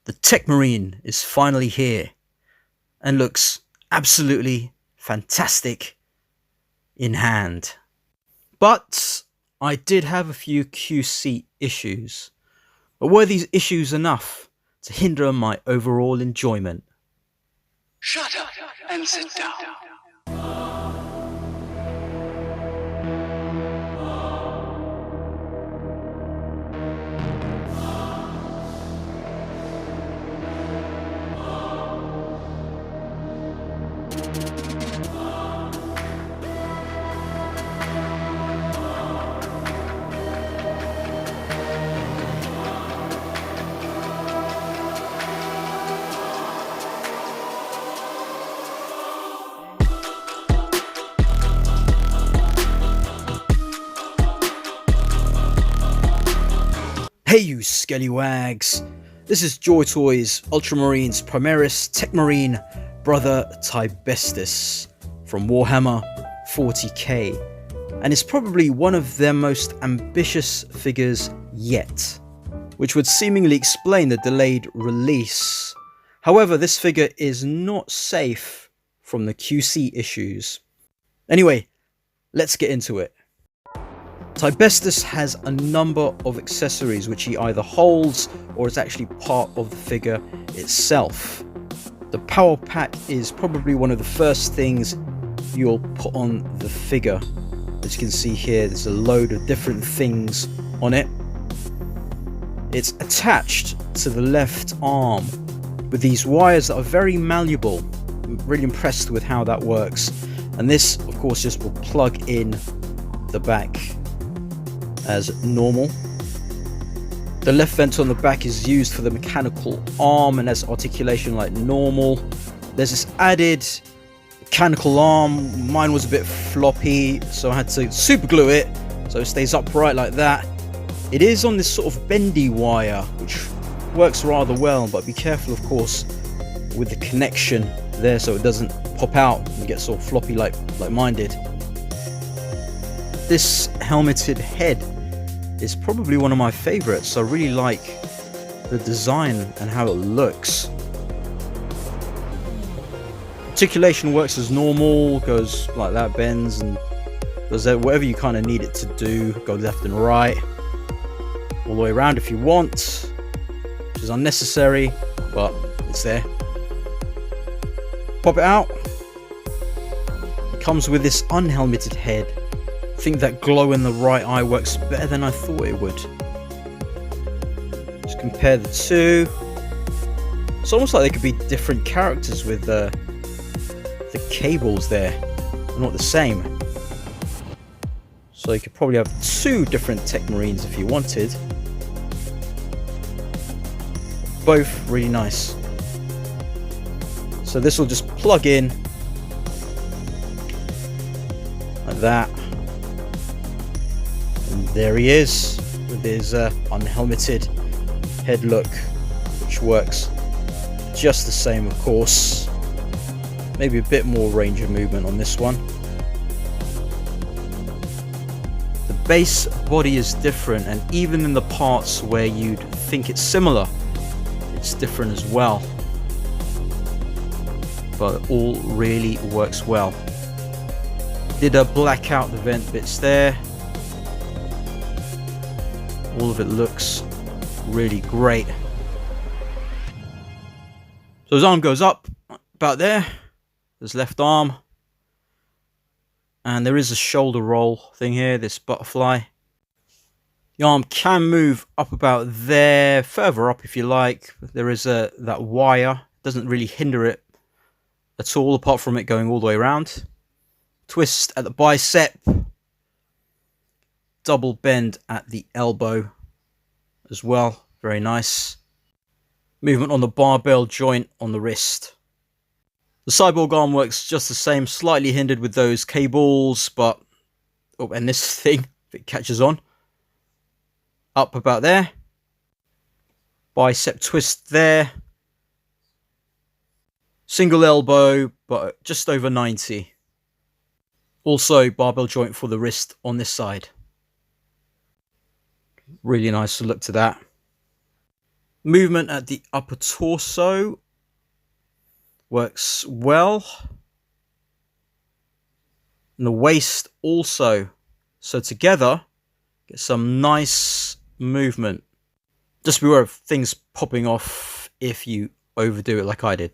The TECHMARINE is finally here and looks absolutely fantastic in hand. But I did have a few QC issues. But were these issues enough to hinder my overall enjoyment? Shut up and sit down. Hey you Skellywags, this is Joytoy's Ultramarines Primaris TECHMARINE brother Tybestis from Warhammer 40k, and it's probably one of their most ambitious figures yet, which would seemingly explain the delayed release. However, this figure is not safe from the QC issues. Anyway, let's get into it. Tybestis has a number of accessories which he either holds or is actually part of the figure itself. The power pack is probably one of the first things you'll put on the figure. As you can see here, there's a load of different things on it. It's attached to the left arm with these wires that are very malleable. I'm really impressed with how that works. And this, of course, just will plug in the back as normal. The left vent on the back is used for the mechanical arm and has articulation like normal. There's this added mechanical arm. Mine was a bit floppy, so I had to super glue it so it stays upright like that. It is on this sort of bendy wire, which works rather well, but be careful of course with the connection there so it doesn't pop out and get sort of floppy like mine did. This helmeted head is probably one of my favorites. I really like the design and how it looks. Articulation works as normal, goes like that, bends and does that, whatever you kind of need it to do. Go left and right, all the way around if you want, which is unnecessary, but it's there. Pop it out. It comes with this unhelmeted head. I think that glow in the right eye works better than I thought it would. Just compare the two. It's almost like they could be different characters with the cables there. They're not the same. So you could probably have two different TECHMARINEs if you wanted. Both really nice. So this will just plug in like that. And there he is with his unhelmeted head look, which works just the same of course. Maybe a bit more range of movement on this one. The base body is different, and even in the parts where you'd think it's similar, it's different as well. But it all really works well. Did black out the vent bits there. All of it looks really great. So his arm goes up about there. His left arm. And there is a shoulder roll thing here, this butterfly. The arm can move up about there, further up if you like. There is that wire. Doesn't really hinder it at all, apart from it going all the way around. Twist at the bicep. Double bend at the elbow as well. Very nice. Movement on the barbell joint on the wrist. The cyborg arm works just the same, slightly hindered with those cables, but... Oh, and this thing, if it catches on. Up about there. Bicep twist there. Single elbow, but just over 90. Also, barbell joint for the wrist on this side. Really nice to look to that. Movement at the upper torso works well. And the waist also. So together, get some nice movement. Just beware of things popping off if you overdo it like I did.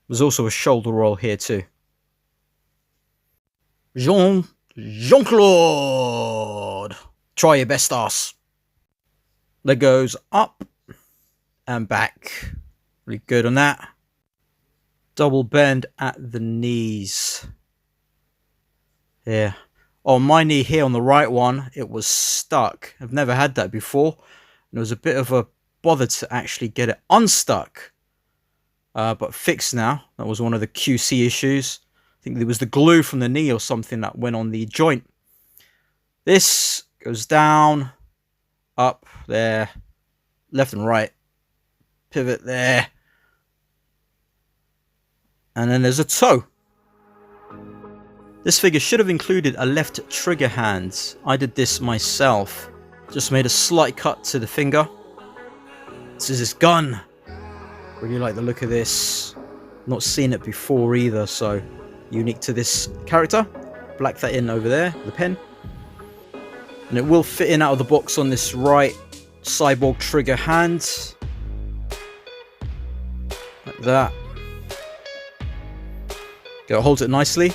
There's also a shoulder roll here too. Jean-Claude! Try your best ass. Leg goes up and back. Really good on that. Double bend at the knees. Yeah. On my knee here on the right one, it was stuck. I've never had that before. And it was a bit of a bother to actually get it unstuck. But fixed now. That was one of the QC issues. I think there was the glue from the knee or something that went on the joint. This goes down, up, there, left and right. Pivot there. And then there's a toe. This figure should have included a left trigger hand. I did this myself. Just made a slight cut to the finger. This is his gun. Really like the look of this. Not seen it before either, so unique to this character. Black that in over there, the pen. And it will fit in out of the box on this right cyborg trigger hand. Like that. Go, holds it nicely.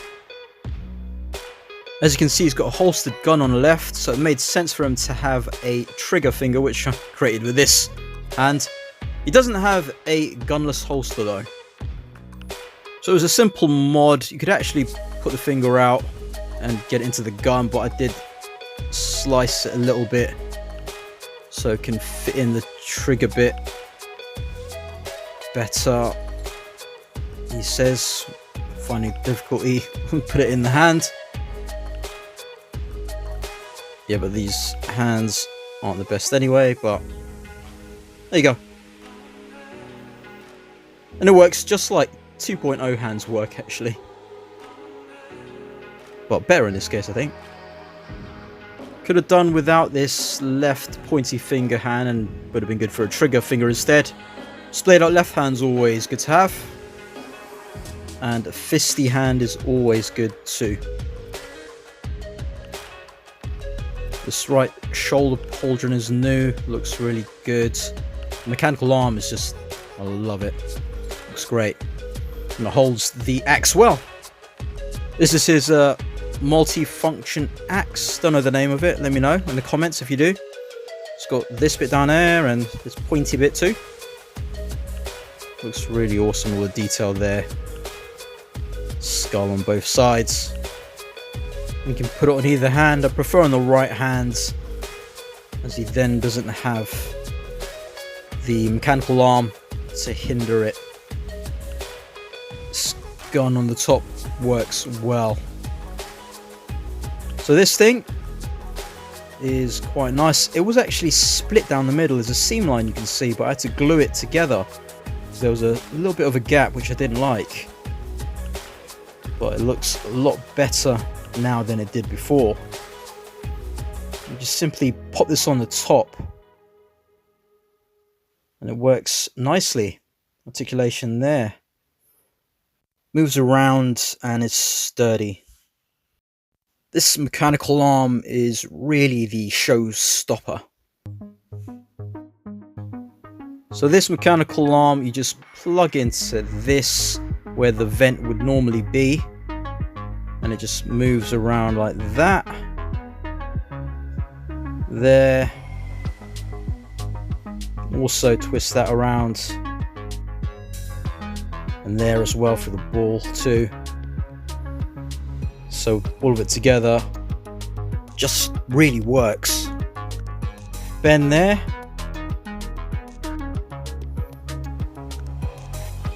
As you can see, he's got a holstered gun on the left, so it made sense for him to have a trigger finger, which I created with this hand. He doesn't have a gunless holster though. So it was a simple mod. You could actually put the finger out and get into the gun, but I did slice it a little bit so it can fit in the trigger bit better. He says, finding difficulty, put it in the hand. Yeah, but these hands aren't the best anyway, but there you go. And it works just like 2.0 hands work, actually. Well, better in this case, I think. Could have done without this left pointy finger hand and would have been good for a trigger finger instead. Splayed out left hand's always good to have. And a fisty hand is always good too. This right shoulder pauldron is new, looks really good. The mechanical arm is just, I love it. Looks great. And it holds the axe well. This is his multi-function axe. Don't know the name of it, let me know in the comments if you do. It's got this bit down there and this pointy bit too. Looks really awesome, all the detail there. Skull on both sides. You can put it on either hand. I prefer on the right hand, as he then doesn't have the mechanical arm to hinder it. This gun on the top works well. So this thing is quite nice. It was actually split down the middle. There's a seam line you can see, but I had to glue it together. There was a little bit of a gap which I didn't like, but it looks a lot better now than it did before. You just simply pop this on the top and it works nicely. Articulation there. Moves around and it's sturdy. This mechanical arm is really the showstopper. So this mechanical arm, you just plug into this where the vent would normally be, and it just moves around like that. There. Also twist that around. And there as well for the ball too. So all of it together just really works. Bend there.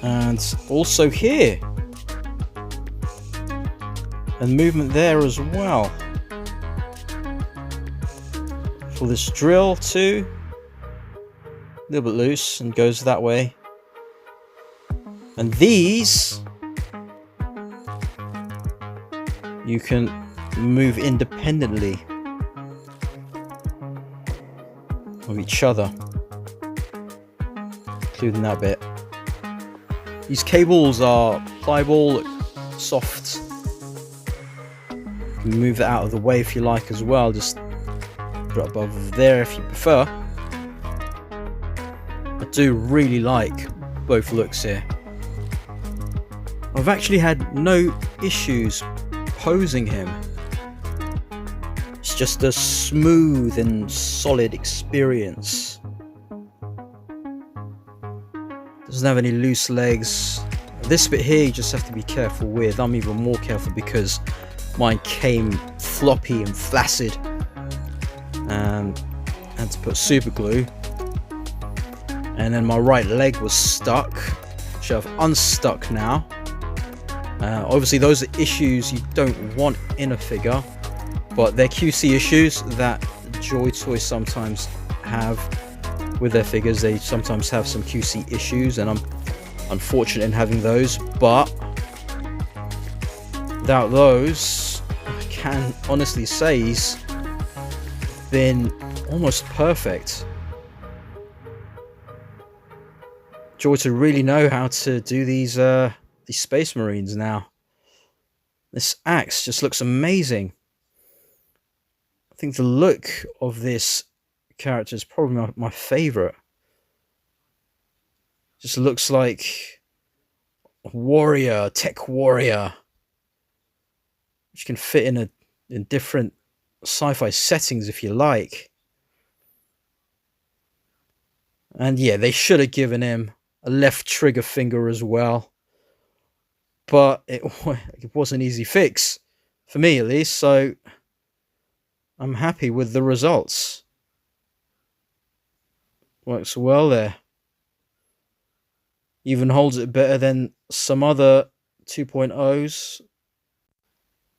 And also here. And movement there as well. For this drill too. A little bit loose and goes that way. And these you can move independently of each other. including that bit. These cables are pliable, soft. You can move that out of the way if you like as well, just put it above there if you prefer. I do really like both looks here. I've actually had no issues posing him. It's just a smooth and solid experience. Doesn't have any loose legs. This bit here you just have to be careful with. I'm even more careful because mine came floppy and flaccid. And had to put super glue. And then my right leg was stuck, which I've unstuck now. Obviously those are issues you don't want in a figure, but they're QC issues that Joytoy sometimes have with their figures. They sometimes have some QC issues, and I'm unfortunate in having those, but without those, I can honestly say he's been almost perfect. Joytoy really know how to do these Space Marines now. This axe just looks amazing. I think the look of this character is probably my favorite. Just looks like a warrior, tech warrior, which can fit in different sci-fi settings if you like. And yeah, they should have given him a left trigger finger as well, but it was an easy fix for me at least, so I'm happy with the results. Works well there. Even holds it better than some other 2.0s.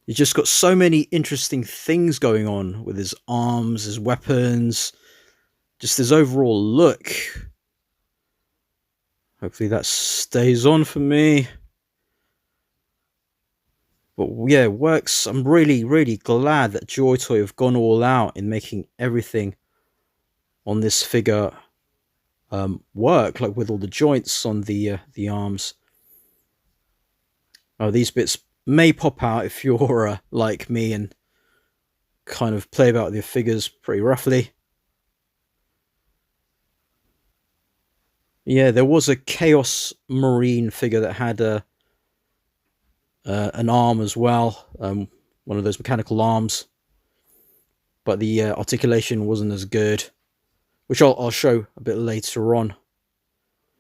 He's just got so many interesting things going on with his arms, his weapons, just his overall look. Hopefully that stays on for me. But yeah, it works. I'm really, really glad that Joytoy have gone all out in making everything on this figure work, like with all the joints on the arms. Oh, these bits may pop out if you're like me and kind of play about with your figures pretty roughly. Yeah, there was a Chaos Marine figure that had an arm as well, one of those mechanical arms, but the articulation wasn't as good, which I'll show a bit later on.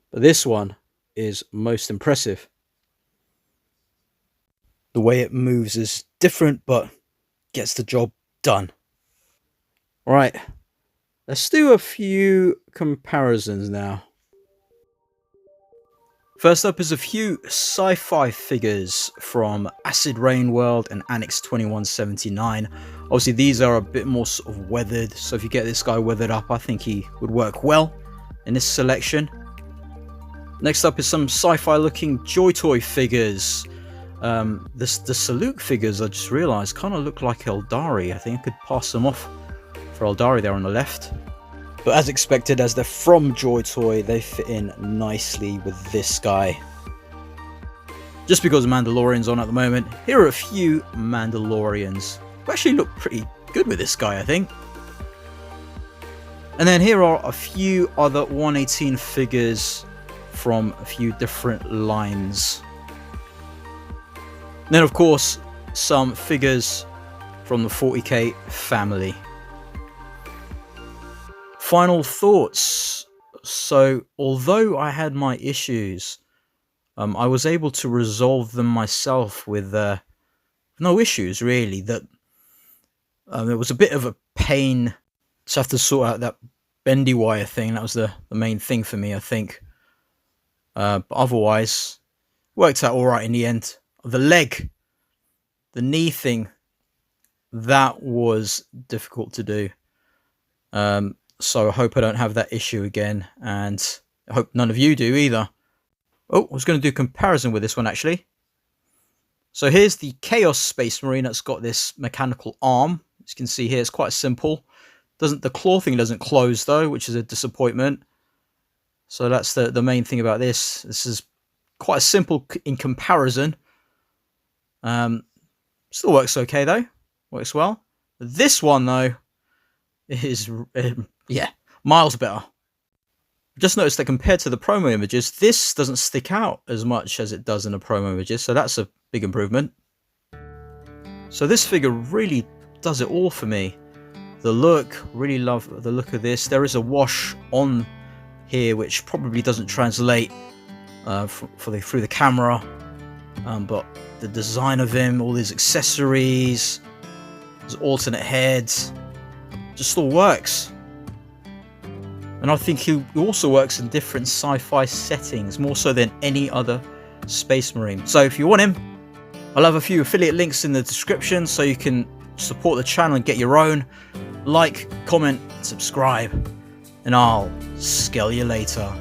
But this one is most impressive. The way it moves is different, but gets the job done. Alright, let's do a few comparisons now. First up is a few sci-fi figures from Acid Rain World and Annex 2179. Obviously these are a bit more sort of weathered, so if you get this guy weathered up, I think he would work well in this selection. Next up is some sci-fi looking Joytoy figures. The Salute figures, I just realised, kind of look like Eldari. I think I could pass them off for Eldari there on the left. But as expected, as they're from Joytoy, they fit in nicely with this guy. Just because Mandalorian's on at the moment, here are a few Mandalorians who actually look pretty good with this guy, I think. And then here are a few other 118 figures from a few different lines. And then of course, some figures from the 40k family. Final thoughts. So, although I had my issues, I was able to resolve them myself with no issues, really. That it was a bit of a pain to have to sort out that bendy wire thing. That was the main thing for me, I think. But otherwise, worked out all right in the end. The leg, the knee thing, that was difficult to do. So I hope I don't have that issue again, and I hope none of you do either. Oh, I was going to do a comparison with this one actually. So here's the Chaos Space Marine that's got this mechanical arm. As you can see here, it's quite simple. The claw thing doesn't close though, which is a disappointment. So that's the main thing about this. This is quite simple in comparison. Still works okay though. Works well. This one though is yeah, miles better. Just noticed that compared to the promo images, this doesn't stick out as much as it does in the promo images, so that's a big improvement. So this figure really does it all for me. The look, really love the look of this. There is a wash on here which probably doesn't translate through the camera, but the design of him, all his accessories, his alternate heads, just all works. And I think he also works in different sci-fi settings, more so than any other Space Marine. So if you want him, I'll have a few affiliate links in the description so you can support the channel and get your own. Like, comment, subscribe, and I'll scale you later.